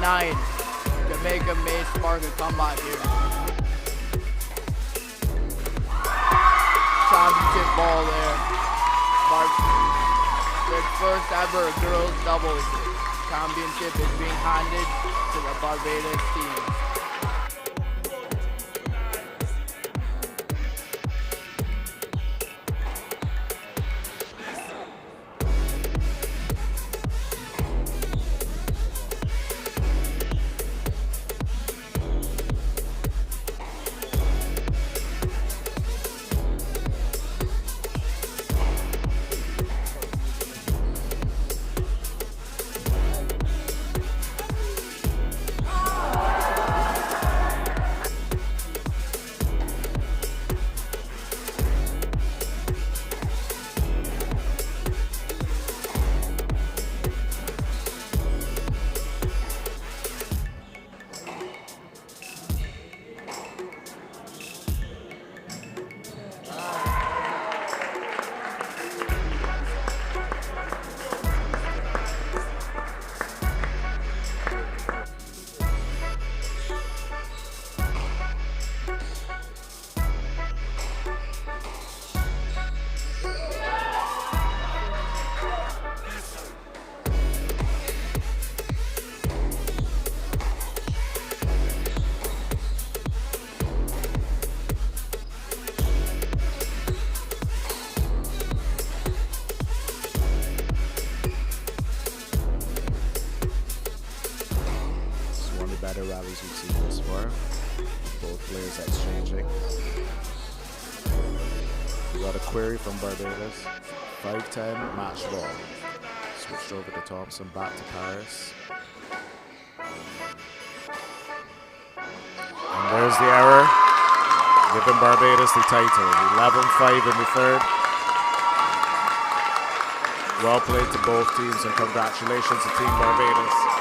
9. Jamaica may spark a comeback here. Championship ball there. Their first ever girls doubles championship is being handed to the Barbados team. Better rallies we've seen thus far. Both players exchanging. We got a query from Barbados. 5-10 match ball. Switched over to Thompson, back to Paris. And there's the error, giving Barbados the title. 11-5 in the third. Well played to both teams, and congratulations to Team Barbados.